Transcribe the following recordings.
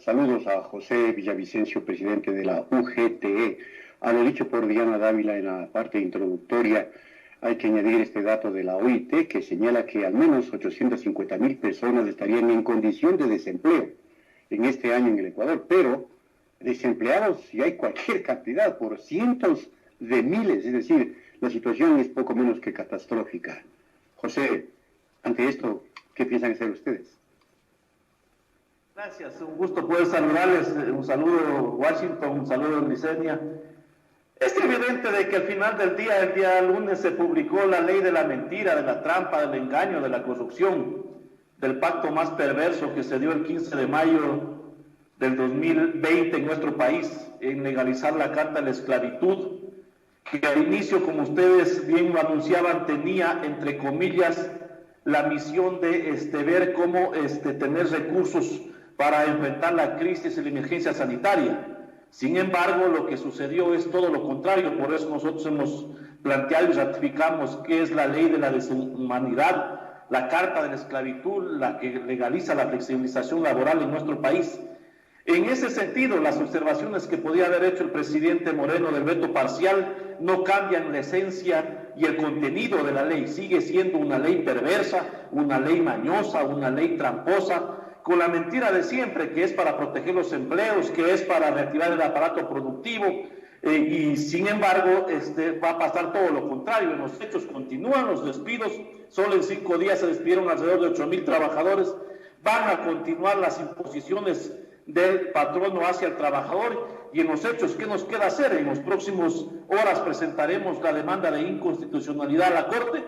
Saludos a José Villavicencio, presidente de la UGTE. A lo dicho por Diana Dávila en la parte introductoria, hay que añadir este dato de la OIT que señala que al menos 850.000 personas estarían en condición de desempleo en este año en el Ecuador, pero desempleados si hay cualquier cantidad, por cientos de miles, es decir, la situación es poco menos que catastrófica. José, ante esto, ¿qué piensan hacer ustedes? Gracias, un gusto poder saludarles, un saludo Washington, un saludo Licenia. Es evidente de que al final del día, el día lunes, se publicó la ley de la mentira, de la trampa, del engaño, de la corrupción, del pacto más perverso que se dio el 15 de mayo del 2020 en nuestro país, en legalizar la carta de la esclavitud, que al inicio, como ustedes bien lo anunciaban, tenía, entre comillas, la misión de ver cómo tener recursos para enfrentar la crisis y la emergencia sanitaria. Sin embargo, lo que sucedió es todo lo contrario, por eso nosotros hemos planteado y ratificamos que es la ley de la deshumanidad, la carta de la esclavitud, la que legaliza la flexibilización laboral en nuestro país. En ese sentido, las observaciones que podía haber hecho el presidente Moreno del veto parcial no cambian la esencia y el contenido de la ley. Sigue siendo una ley perversa, una ley mañosa, una ley tramposa, con la mentira de siempre, que es para proteger los empleos, que es para reactivar el aparato productivo, y sin embargo va a pasar todo lo contrario. En los hechos continúan los despidos, solo en 5 días se despidieron alrededor de 8.000 trabajadores, van a continuar las imposiciones del patrono hacia el trabajador, y en los hechos, ¿qué nos queda hacer? En las próximas horas presentaremos la demanda de inconstitucionalidad a la Corte,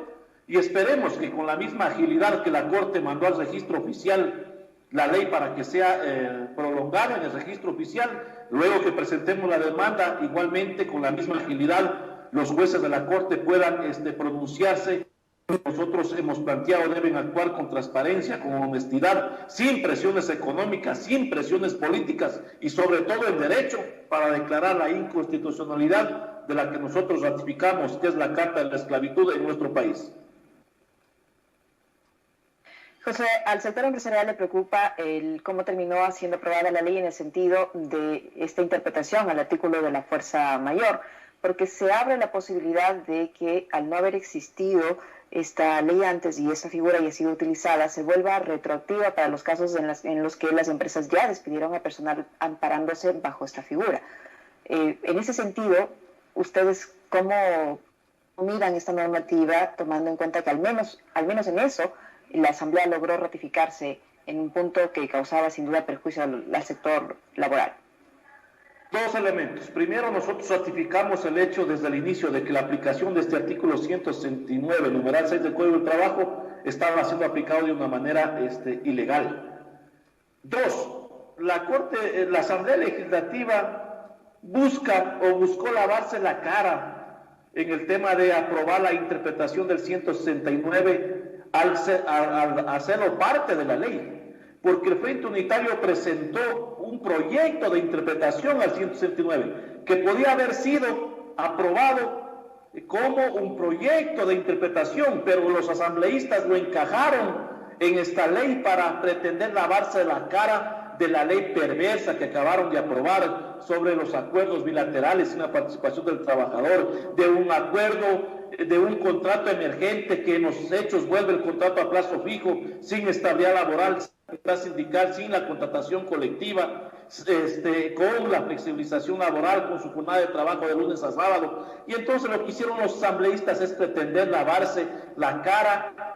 y esperemos que con la misma agilidad que la Corte mandó al registro oficial la ley para que sea prolongada en el registro oficial, luego que presentemos la demanda, igualmente con la misma agilidad los jueces de la Corte puedan pronunciarse. Nosotros hemos planteado deben actuar con transparencia, con honestidad, sin presiones económicas, sin presiones políticas y sobre todo en derecho para declarar la inconstitucionalidad de la que nosotros ratificamos, que es la Carta de la Esclavitud en nuestro país. José, al sector empresarial le preocupa cómo terminó siendo aprobada la ley en el sentido de esta interpretación al artículo de la fuerza mayor, porque se abre la posibilidad de que al no haber existido esta ley antes y esta figura haya sido utilizada, se vuelva retroactiva para los casos en los que las empresas ya despidieron a personal amparándose bajo esta figura. En ese sentido, ¿ustedes cómo miran esta normativa, tomando en cuenta que al menos en eso la Asamblea logró ratificarse en un punto que causaba sin duda perjuicio al sector laboral? Dos elementos. Primero, nosotros ratificamos el hecho desde el inicio de que la aplicación de este artículo 169, numeral 6 del Código del Trabajo, estaba siendo aplicado de una manera ilegal. Dos, la Asamblea Legislativa buscó lavarse la cara en el tema de aprobar la interpretación del 169 al hacerlo parte de la ley, porque el Frente Unitario presentó un proyecto de interpretación al 169 que podía haber sido aprobado como un proyecto de interpretación, pero los asambleístas lo encajaron en esta ley para pretender lavarse la cara de la ley perversa que acabaron de aprobar sobre los acuerdos bilaterales sin la participación del trabajador, de un acuerdo, de un contrato emergente que en los hechos vuelve el contrato a plazo fijo, sin estabilidad laboral, sin estabilidad sindical, sin la contratación colectiva, con la flexibilización laboral, con su jornada de trabajo de lunes a sábado. Y entonces lo que hicieron los asambleístas es pretender lavarse la cara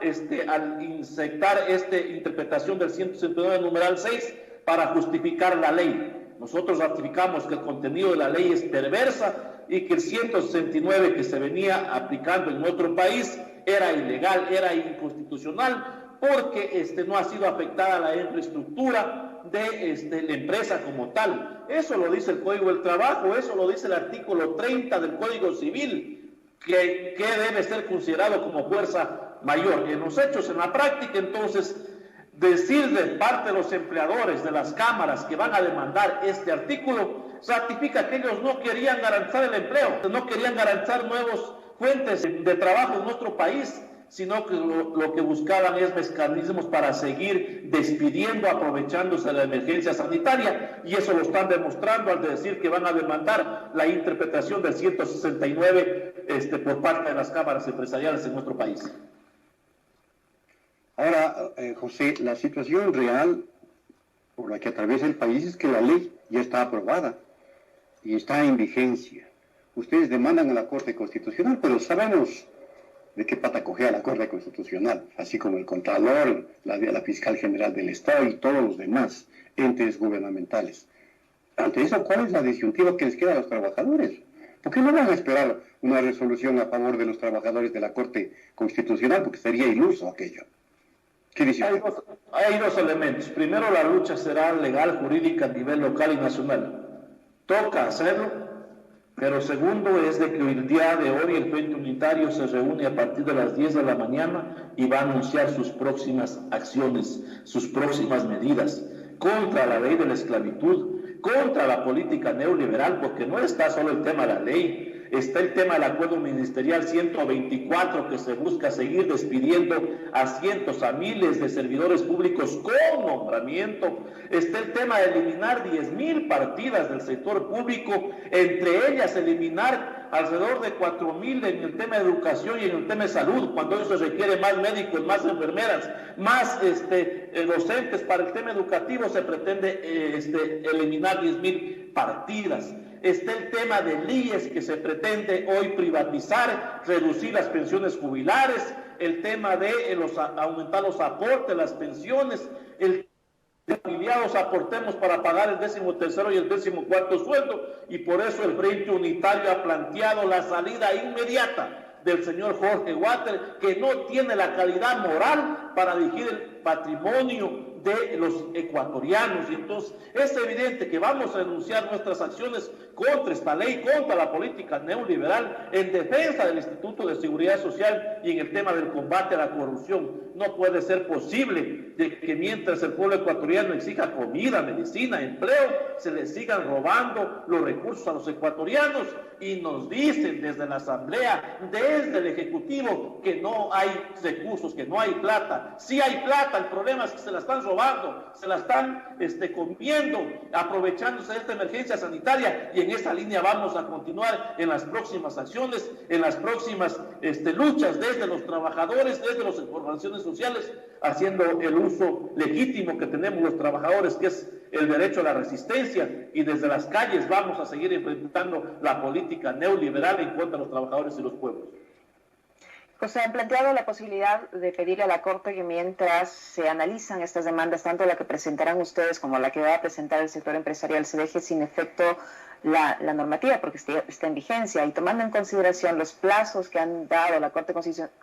al inyectar esta interpretación del 169 numeral 6 para justificar la ley. Nosotros ratificamos que el contenido de la ley es perversa y que el 169 que se venía aplicando en nuestro país era ilegal, era inconstitucional, porque no ha sido afectada la infraestructura de la empresa como tal. Eso lo dice el Código del Trabajo, eso lo dice el artículo 30 del Código Civil, que debe ser considerado como fuerza mayor. En los hechos, en la práctica, entonces, decir de parte de los empleadores de las cámaras que van a demandar este artículo ratifica que ellos no querían garantizar el empleo, no querían garantizar nuevas fuentes de trabajo en nuestro país, sino que lo que buscaban es mecanismos para seguir despidiendo, aprovechándose de la emergencia sanitaria, y eso lo están demostrando al decir que van a demandar la interpretación del 169 por parte de las cámaras empresariales en nuestro país. Ahora, José, la situación real por la que atraviesa el país es que la ley ya está aprobada y está en vigencia. Ustedes demandan a la Corte Constitucional, pero sabemos de qué pata cojea la Corte Constitucional, así como el Contralor, la Fiscal General del Estado y todos los demás entes gubernamentales. Ante eso, ¿cuál es la disyuntiva que les queda a los trabajadores? ¿Por qué no van a esperar una resolución a favor de los trabajadores de la Corte Constitucional? Porque sería iluso aquello. ¿Qué dice? Hay dos elementos. Primero, la lucha será legal, jurídica a nivel local y nacional. Toca hacerlo. Pero segundo es de que el día de hoy el Frente Unitario se reúne a partir de las 10 de la mañana y va a anunciar sus próximas acciones, sus próximas medidas contra la ley de la esclavitud, contra la política neoliberal, porque no está solo el tema de la ley, está el tema del acuerdo ministerial 124 que se busca seguir despidiendo a cientos, a miles de servidores públicos con nombramiento, está el tema de eliminar 10,000 partidas del sector público, entre ellas eliminar alrededor de 4,000 en el tema de educación y en el tema de salud, cuando eso requiere más médicos, más enfermeras, más docentes para el tema educativo, se pretende eliminar 10,000 partidas. Está el tema del IES que se pretende hoy privatizar, reducir las pensiones jubilares, el tema de aumentar los aportes, las pensiones, el afiliados aportemos para pagar el 13º y el 14º sueldo, y por eso el Frente Unitario ha planteado la salida inmediata del señor Jorge Water, que no tiene la calidad moral para dirigir el patrimonio de los ecuatorianos. Y entonces es evidente que vamos a denunciar nuestras acciones contra esta ley, contra la política neoliberal, en defensa del Instituto de Seguridad Social y en el tema del combate a la corrupción. No puede ser posible de que mientras el pueblo ecuatoriano exija comida, medicina, empleo, se les sigan robando los recursos a los ecuatorianos, y nos dicen desde la Asamblea, desde el Ejecutivo, que no hay recursos, que no hay plata. Sí hay plata, el problema es que se la están robando, se la están comiendo, aprovechándose de esta emergencia sanitaria, y en esa línea vamos a continuar en las próximas acciones, en las próximas luchas desde los trabajadores, desde las organizaciones sociales, haciendo el uso legítimo que tenemos los trabajadores, que es el derecho a la resistencia, y desde las calles vamos a seguir enfrentando la política neoliberal en contra de los trabajadores y los pueblos. José, han planteado la posibilidad de pedirle a la Corte que mientras se analizan estas demandas, tanto la que presentarán ustedes como la que va a presentar el sector empresarial, se deje sin efecto la normativa, porque está en vigencia, y tomando en consideración los plazos que han dado la Corte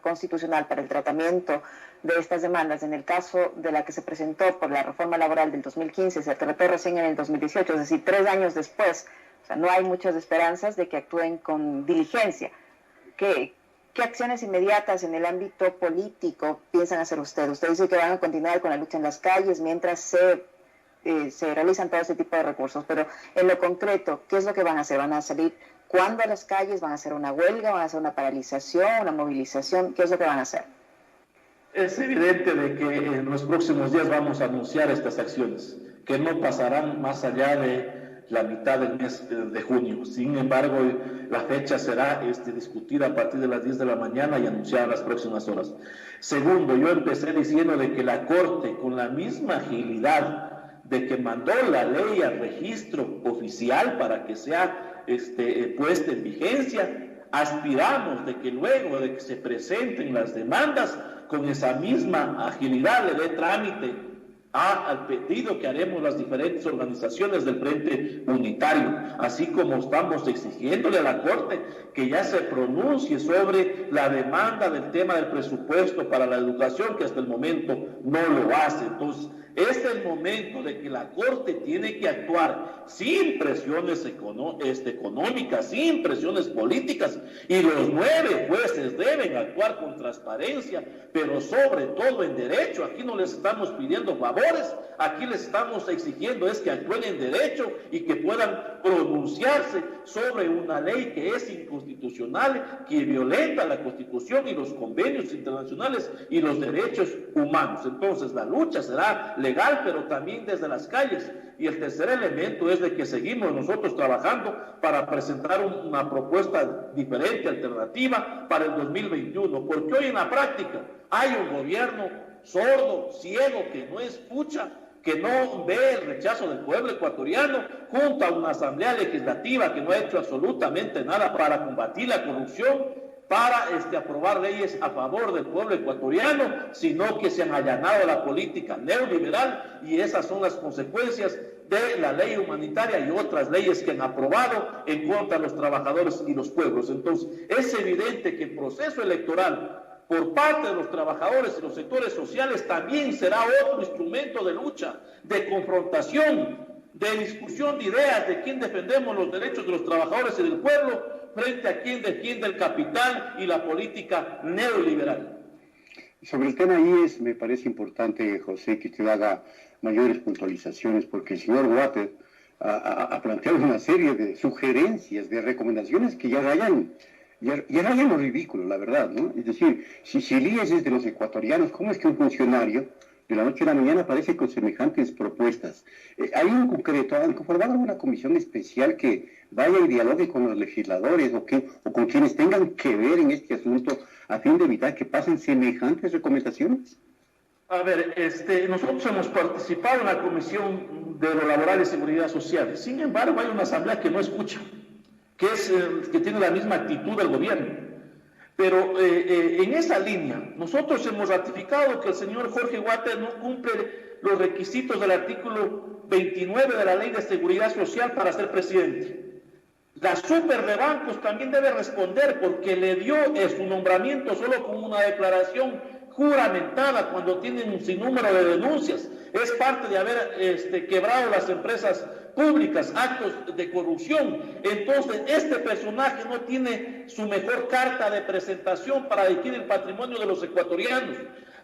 Constitucional para el tratamiento de estas demandas, en el caso de la que se presentó por la reforma laboral del 2015, se trató recién en el 2018, es decir, 3 años después. O sea, no hay muchas esperanzas de que actúen con diligencia. ¿Qué acciones inmediatas en el ámbito político piensan hacer ustedes? Usted dice que van a continuar con la lucha en las calles mientras se realizan todo este tipo de recursos, pero en lo concreto, ¿qué es lo que van a hacer? ¿Van a salir cuándo a las calles? ¿Van a hacer una huelga? ¿Van a hacer una paralización, una movilización? ¿Qué es lo que van a hacer? Es evidente de que en los próximos días vamos a anunciar estas acciones, que no pasarán más allá de la mitad del mes de junio. Sin embargo, la fecha será discutida a partir de las 10 de la mañana y anunciada en las próximas horas. Segundo, yo empecé diciendo de que la Corte, con la misma agilidad de que mandó la ley al registro oficial para que sea puesta en vigencia, aspiramos de que luego de que se presenten las demandas, con esa misma agilidad le dé trámite al pedido que haremos las diferentes organizaciones del Frente Unitario, así como estamos exigiéndole a la Corte que ya se pronuncie sobre la demanda del tema del presupuesto para la educación, que hasta el momento no lo hace. Entonces, Es el momento de que la Corte tiene que actuar sin presiones económicas, sin presiones políticas, y los 9 jueces deben actuar con transparencia, pero sobre todo en derecho. Aquí no les estamos pidiendo favores, aquí les estamos exigiendo es que actúen en derecho y que puedan pronunciarse sobre una ley que es inconstitucional, que violenta la Constitución y los convenios internacionales y los derechos humanos. Entonces la lucha será legal, pero también desde las calles. Y el tercer elemento es de que seguimos nosotros trabajando para presentar una propuesta diferente, alternativa para el 2021, porque hoy en la práctica hay un gobierno sordo, ciego, que no escucha, que no ve el rechazo del pueblo ecuatoriano, junto a una asamblea legislativa que no ha hecho absolutamente nada para combatir la corrupción, para aprobar leyes a favor del pueblo ecuatoriano, sino que se han allanado a la política neoliberal, y esas son las consecuencias de la ley humanitaria y otras leyes que han aprobado en contra de los trabajadores y los pueblos. Entonces, es evidente que el proceso electoral por parte de los trabajadores y los sectores sociales también será otro instrumento de lucha, de confrontación, de discusión de ideas, de quién defendemos los derechos de los trabajadores y del pueblo frente a quién defiende el capital y la política neoliberal. Sobre el tema IES, me parece importante, José, que usted haga mayores puntualizaciones, porque el señor Water ha planteado una serie de sugerencias, de recomendaciones que ya rayan lo ridículo, la verdad, ¿no? Es decir, si el IES es de los ecuatorianos, ¿cómo es que un funcionario de la noche a la mañana aparece con semejantes propuestas? ¿Hay en concreto, han conformado alguna comisión especial que vaya y dialogue con los legisladores o con quienes tengan que ver en este asunto a fin de evitar que pasen semejantes recomendaciones? A ver, nosotros hemos participado en la Comisión de lo Laboral y Seguridad Social. Sin embargo, hay una asamblea que no escucha, que tiene la misma actitud del gobierno. Pero en esa línea, nosotros hemos ratificado que el señor Jorge Water no cumple los requisitos del artículo 29 de la Ley de Seguridad Social para ser presidente. La Super de Bancos también debe responder, porque le dio su nombramiento solo con una declaración juramentada cuando tienen un sinnúmero de denuncias. Es parte de haber quebrado las empresas públicas, actos de corrupción. Entonces, este personaje no tiene su mejor carta de presentación para dirigir el patrimonio de los ecuatorianos.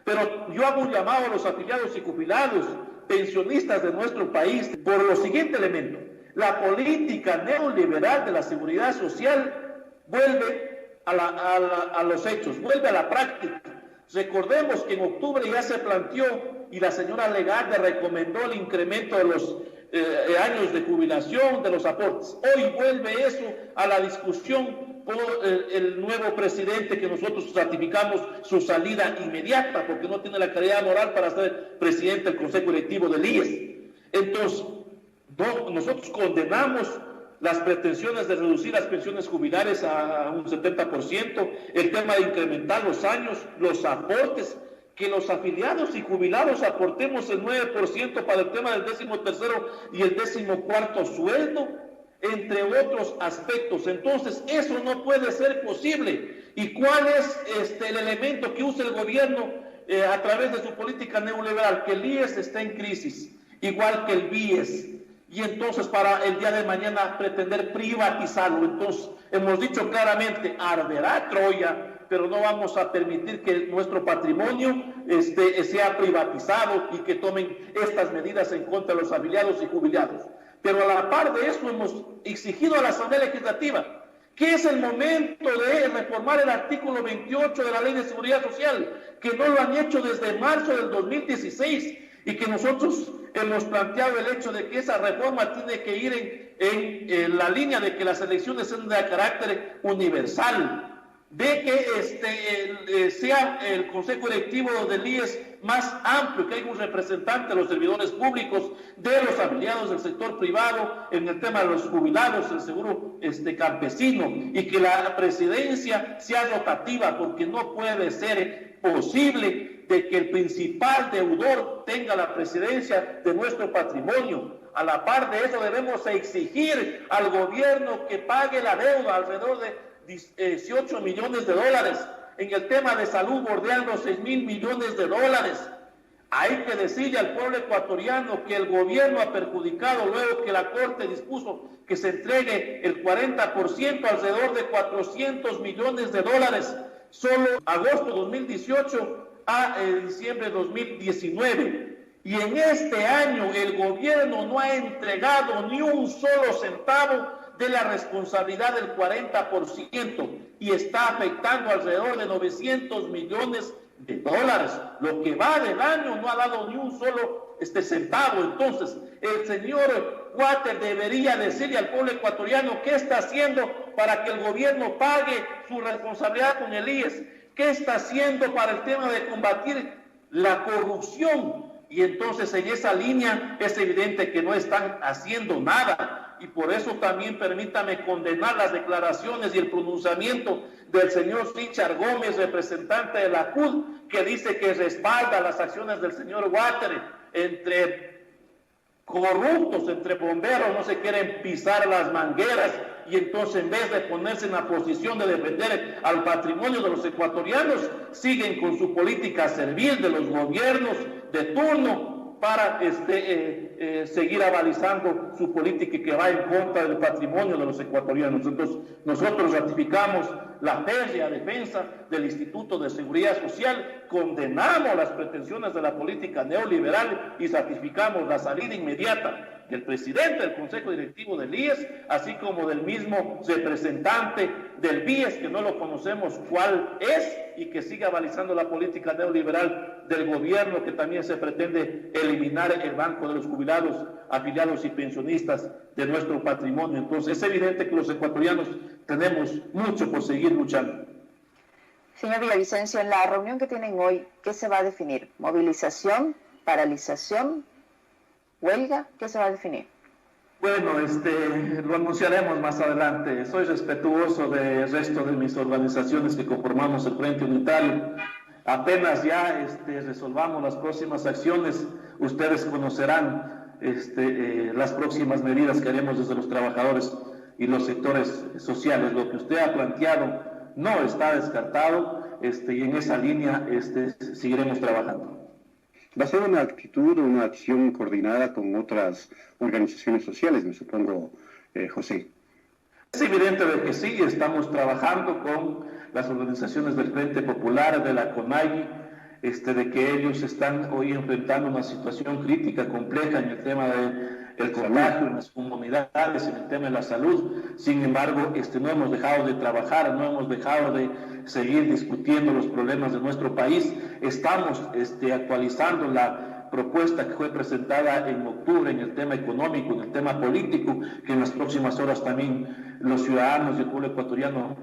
Pero yo hago un llamado a los afiliados y jubilados, pensionistas de nuestro país, por lo siguiente elemento: la política neoliberal de la seguridad social vuelve a los hechos, vuelve a la práctica. Recordemos que en octubre ya se planteó y la señora Legarde recomendó el incremento de los años de jubilación, de los aportes. Hoy vuelve eso a la discusión por el nuevo presidente, que nosotros ratificamos su salida inmediata porque no tiene la calidad moral para ser presidente del Consejo Directivo del IES. Entonces, nosotros condenamos las pretensiones de reducir las pensiones jubilares a un 70%, el tema de incrementar los años, los aportes, que los afiliados y jubilados aportemos el 9% para el tema del 13º y el 14º sueldo, entre otros aspectos. Entonces, eso no puede ser posible. ¿Y cuál es el elemento que usa el gobierno a través de su política neoliberal? Que el IES está en crisis, igual que el BIES. Y entonces, para el día de mañana pretender privatizarlo. Entonces, hemos dicho claramente, arderá Troya, pero no vamos a permitir que nuestro patrimonio sea privatizado y que tomen estas medidas en contra de los afiliados y jubilados. Pero a la par de eso, hemos exigido a la Asamblea Legislativa que es el momento de reformar el artículo 28 de la Ley de Seguridad Social, que no lo han hecho desde marzo del 2016, y que nosotros hemos planteado el hecho de que esa reforma tiene que ir en la línea de que las elecciones sean de carácter universal, de que sea el Consejo Directivo del IES más amplio, que haya un representante de los servidores públicos, de los afiliados del sector privado, en el tema de los jubilados, el seguro campesino, y que la presidencia sea rotativa, porque no puede ser posible de que el principal deudor tenga la presidencia de nuestro patrimonio. A la par de eso, debemos exigir al gobierno que pague la deuda alrededor de 18 millones de dólares. En el tema de salud, bordeando 6.000 millones de dólares. Hay que decirle al pueblo ecuatoriano que el gobierno ha perjudicado luego que la Corte dispuso que se entregue el 40%, alrededor de 400 millones de dólares, solo agosto 2018 a diciembre 2019. Y en este año el gobierno no ha entregado ni un solo centavo de la responsabilidad del 40% y está afectando alrededor de 900 millones de dólares. Lo que va del año no ha dado ni un solo centavo. Entonces, el señor Water debería decirle al pueblo ecuatoriano qué está haciendo para que el gobierno pague su responsabilidad con el IES, qué está haciendo para el tema de combatir la corrupción. Y entonces en esa línea es evidente que no están haciendo nada. Y por eso también permítame condenar las declaraciones y el pronunciamiento del señor Richard Gómez, representante de la CUD, que dice que respalda las acciones del señor Water. Entre corruptos, entre bomberos, no se quieren pisar las mangueras, y entonces en vez de ponerse en la posición de defender al patrimonio de los ecuatorianos, siguen con su política servil de los gobiernos de turno para seguir avalizando su política que va en contra del patrimonio de los ecuatorianos. Entonces, nosotros ratificamos la férrea defensa del Instituto de Seguridad Social, condenamos las pretensiones de la política neoliberal y ratificamos la salida inmediata del presidente del Consejo Directivo del IES, así como del mismo representante del BIES, que no lo conocemos cuál es, y que sigue avalizando la política neoliberal del gobierno, que también se pretende eliminar el Banco de los Jubilados, Afiliados y Pensionistas de nuestro patrimonio. Entonces, es evidente que los ecuatorianos tenemos mucho por seguir luchando. Señor Villavicencio, en la reunión que tienen hoy, ¿qué se va a definir? ¿Movilización? ¿Paralización? ¿Huelga? ¿Qué se va a definir? Bueno, lo anunciaremos más adelante. Soy respetuoso del resto de mis organizaciones que conformamos el Frente Unitario. Apenas ya resolvamos las próximas acciones, ustedes conocerán las próximas medidas que haremos desde los trabajadores y los sectores sociales. Lo que usted ha planteado no está descartado, y en esa línea seguiremos trabajando. Va a ser una actitud, una acción coordinada con otras organizaciones sociales, me supongo, José. Es evidente de que sí, estamos trabajando con las organizaciones del Frente Popular, de la CONAGUI, de que ellos están hoy enfrentando una situación crítica, compleja en el tema del contagio en las comunidades, en el tema de la salud. Sin embargo, no hemos dejado de trabajar, no hemos dejado de seguir discutiendo los problemas de nuestro país. Estamos actualizando la propuesta que fue presentada en octubre en el tema económico, en el tema político, que en las próximas horas también los ciudadanos y el pueblo ecuatoriano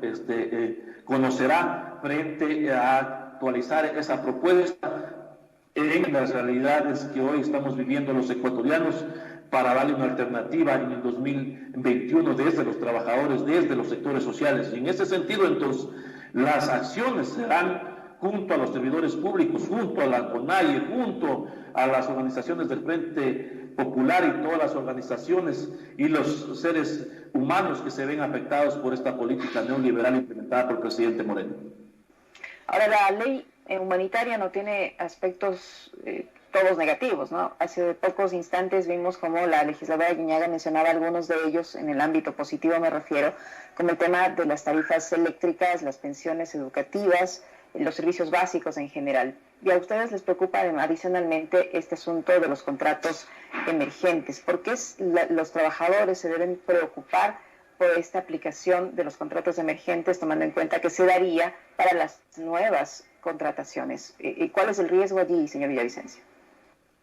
conocerá, frente a actualizar esa propuesta en las realidades que hoy estamos viviendo los ecuatorianos, para darle una alternativa en el 2021 desde los trabajadores, desde los sectores sociales. Y en ese sentido, entonces, las acciones serán junto a los servidores públicos, junto a la CONAIE, junto a las organizaciones del Frente Popular y todas las organizaciones y los seres humanos que se ven afectados por esta política neoliberal implementada por el presidente Moreno. Ahora, la ley humanitaria no tiene aspectos todos negativos, ¿no? Hace pocos instantes vimos como la legisladora Guiñaga mencionaba algunos de ellos, en el ámbito positivo me refiero, como el tema de las tarifas eléctricas, las pensiones educativas, los servicios básicos en general. Y a ustedes les preocupa adicionalmente este asunto de los contratos emergentes. ¿Por qué los trabajadores se deben preocupar por esta aplicación de los contratos emergentes, tomando en cuenta que se daría para las nuevas contrataciones? ¿Y cuál es el riesgo allí, señor Villavicencio?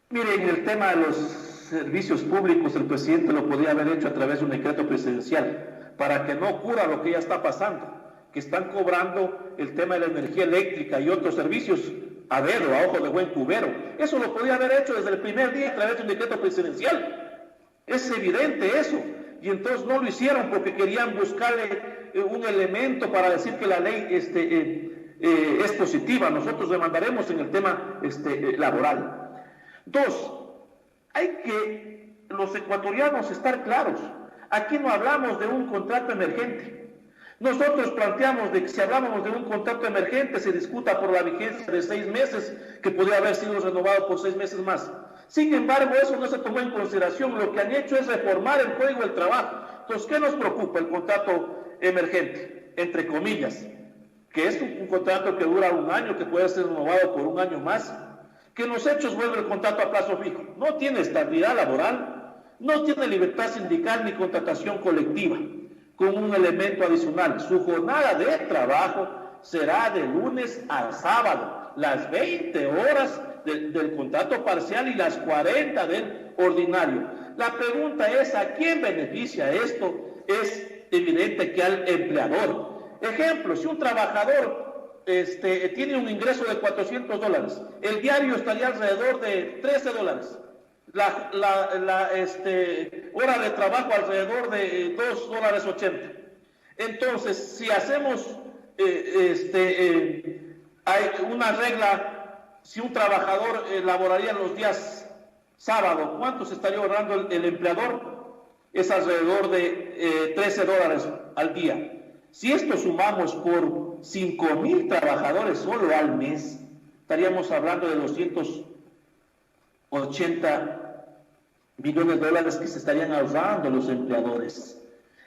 Mire, en el tema de los servicios públicos, el presidente lo podía haber hecho a través de un decreto presidencial, para que no ocurra lo que ya está pasando, que están cobrando el tema de la energía eléctrica y otros servicios a dedo, a ojo de buen cubero. Eso lo podía haber hecho desde el primer día a través de un decreto presidencial. Es evidente eso. Y entonces no lo hicieron porque querían buscarle un elemento para decir que la ley es positiva. Nosotros demandaremos en el tema laboral. Dos, hay que los ecuatorianos estar claros. Aquí no hablamos de un contrato emergente. Nosotros planteamos de que si hablábamos de un contrato emergente se discuta por la vigencia de 6 meses, que podría haber sido renovado por 6 meses más. Sin embargo, eso no se tomó en consideración. Lo que han hecho es reformar el Código del Trabajo. Entonces, ¿qué nos preocupa? El contrato emergente, entre comillas, que es un contrato que dura 1 año, que puede ser renovado por 1 año más, que en los hechos vuelve el contrato a plazo fijo. No tiene estabilidad laboral, no tiene libertad sindical ni contratación colectiva, con un elemento adicional: su jornada de trabajo será de lunes a sábado, las 20 horas del contrato parcial y las 40 del ordinario. La pregunta es: ¿a quién beneficia esto? Es evidente que al empleador. Ejemplo, si un trabajador tiene un ingreso de $400, el diario estaría alrededor de $13. La hora de trabajo alrededor de $2.80. Entonces, si hacemos hay una regla, si un trabajador laboraría los días sábado, ¿cuánto se estaría ahorrando el empleador? Es alrededor de $13 al día. Si esto sumamos por 5,000 trabajadores solo al mes, estaríamos hablando de $280 millones que se estarían ahorrando los empleadores.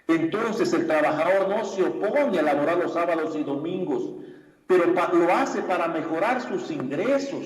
Entonces el trabajador no se opone a laborar los sábados y domingos, pero lo hace para mejorar sus ingresos,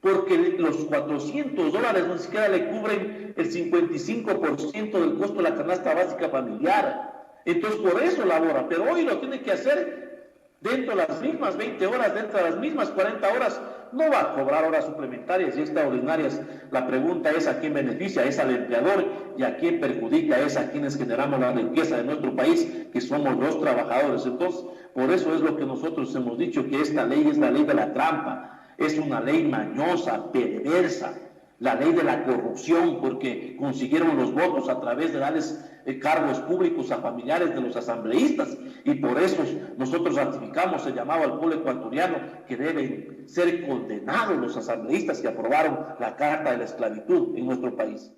porque los $400 ni siquiera le cubren el 55% del costo de la canasta básica familiar. Entonces por eso labora, pero hoy lo tiene que hacer dentro de las mismas 20 horas, dentro de las mismas 40 horas. No va a cobrar horas suplementarias y extraordinarias. La pregunta es: ¿a quién beneficia? Es al empleador, y a quién perjudica es a quienes generamos la riqueza de nuestro país, que somos los trabajadores. Entonces, por eso es lo que nosotros hemos dicho, que esta ley es la ley de la trampa, es una ley mañosa, perversa, la ley de la corrupción, porque consiguieron los votos a través de darles cargos públicos a familiares de los asambleístas, y por eso nosotros ratificamos el llamado al pueblo ecuatoriano que deben ser condenados los asambleístas que aprobaron la Carta de la Esclavitud en nuestro país.